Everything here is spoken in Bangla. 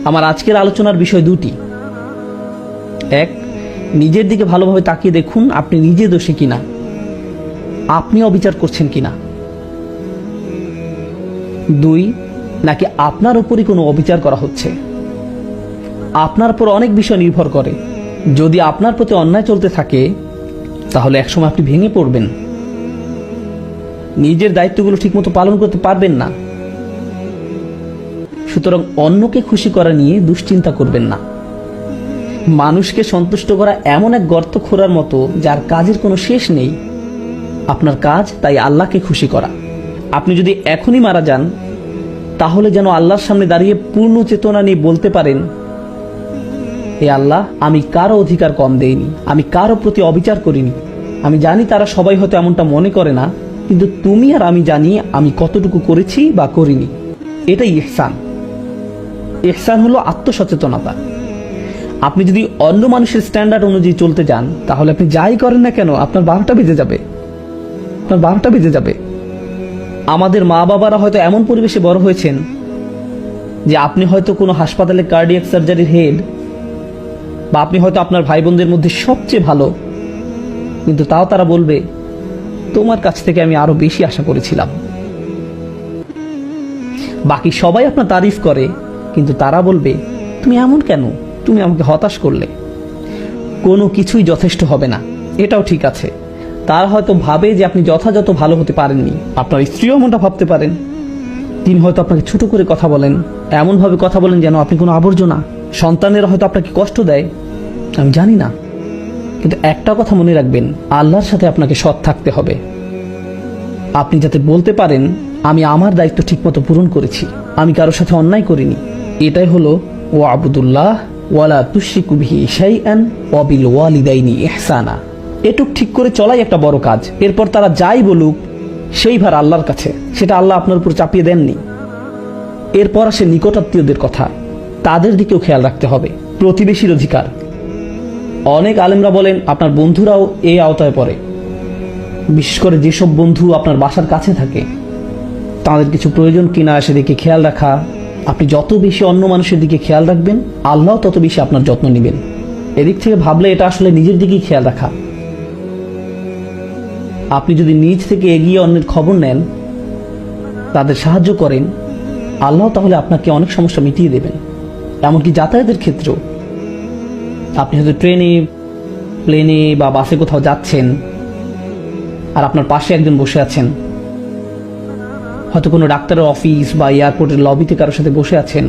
আমার আজকের আলোচনার বিষয় দুটি। এক, নিজের দিকে ভালোভাবে তাকিয়ে দেখুন আপনি নিজে দোষী কিনা, আপনি অবিচার করছেন কিনা। দুই, নাকি আপনার উপরই কোনো অবিচার করা হচ্ছে। আপনার উপর অনেক বিষয় নির্ভর করে। যদি আপনার প্রতি অন্যায় চলতে থাকে তাহলে একসময় আপনি ভেঙে পড়বেন, নিজের দায়িত্বগুলো ঠিকমতো পালন করতে পারবেন না। সুতরাং অন্যকে খুশি করা নিয়ে দুশ্চিন্তা করবেন না। মানুষকে সন্তুষ্ট করা এমন এক গর্ত খোঁড়ার মতো যার কাজের কোনো শেষ নেই। আপনার কাজ তাই আল্লাহকে খুশি করা। আপনি যদি এখনই মারা যান তাহলে যেন আল্লাহর সামনে দাঁড়িয়ে পূর্ণ চেতনা নিয়ে বলতে পারেন, হে আল্লাহ, আমি কারো অধিকার কম দেইনি, আমি কারো প্রতি অবিচার করিনি। আমি জানি তারা সবাই হয়তো এমনটা মনে করে না, কিন্তু তুমি আর আমি জানি আমি কতটুকু করেছি বা করিনি। এটাই ইহসান। ইহসান হলো আত্মসচেতনতা। আপনি যদি অন্য মানুষের স্ট্যান্ডার্ড অনুযায়ী চলতে যান তাহলে আপনি যাই করেন না কেন আপনার 12টা বেজে যাবে, আপনার 12টা বেজে যাবে। আমাদের মা বাবারা হয়তো এমন পরিবেশে বড় হয়েছেন যে আপনি হয়তো কোনো হাসপাতালে কার্ডিয়াক সার্জারির হেড, বা আপনি হয়তো আপনার ভাই বোনদের মধ্যে সবচেয়ে ভালো, কিন্তু তাও তারা বলবে তোমার কাছ থেকে আমি আরো বেশি আশা করেছিলাম। বাকি সবাই আপনার তারিফ করে, কিন্তু তারা বলবে তুমি এমন কেন, তুমি আমাকে হতাশ করলে। কোনো কিছুই যথেষ্ট হবে না, এটাও ঠিক আছে। তারা হয়তো ভাবে যে আপনি যথাযথ ভালো হতে পারেননি। আপনার স্ত্রীও এমনটা ভাবতে পারেন। তিনি হয়তো আপনাকে ছোট করে কথা বলেন, এমনভাবে কথা বলেন যেন আপনি কোনো আবর্জনা। সন্তানেরা হয়তো আপনাকে কষ্ট দেয়, আমি জানি না, কিন্তু একটা কথা মনে রাখবেন, আল্লাহর সাথে আপনাকে সৎ থাকতে হবে। আপনি যাতে বলতে পারেন আমি আমার দায়িত্ব ঠিকমতো পূরণ করেছি, আমি কারোর সাথে অন্যায় করিনি। এটাই হলো ও আবুদুল্লাহ ওয়ালা তুশরিকু বিহি শাইআন ওয়া বিল ওয়ালিদাইনি ইহসানা। এটুক ঠিক করে চলাই একটা বড় কাজ। এরপর তারা যাই বলুক সেই ভার আল্লাহর কাছে, সেটা আল্লাহ আপনার উপর চাপিয়ে দেননি। এরপর আসে নিকটাত্মীয়দের কথা, তাদের দিকেও খেয়াল রাখতে হবে। প্রতিবেশীর অধিকার, অনেক আলেমরা বলেন আপনার বন্ধুরাও এই আওতায় পড়ে। বিশেষ করে যেসব বন্ধু আপনার বাসার কাছে থাকে, তাদের কিছু প্রয়োজন কিনা সেদিকে খেয়াল রাখা। আপনি যত বেশি অন্য মানুষের দিকে খেয়াল রাখবেন আল্লাহ তত বেশি আপনার যত্ন নেবেন। এদিক থেকে ভাবলে এটা আসলে নিজের দিকেই খেয়াল রাখা। আপনি যদি নিজ থেকে এগিয়ে অন্যের খবর নেন, তাদের সাহায্য করেন, আল্লাহ তাহলে আপনাকে অনেক সমস্যা মিটিয়ে দেবেন। এমনকি যাতায়াতের ক্ষেত্রেও আপনি হয়তো ট্রেনে, প্লেনে বা বাসে কোথাও যাচ্ছেন, আর আপনার পাশে একজন বসে আছেন, হয়তো কোনো ডাক্তারের অফিস বা এয়ারপোর্টের লবিতে কারোর সাথে বসে আছেন।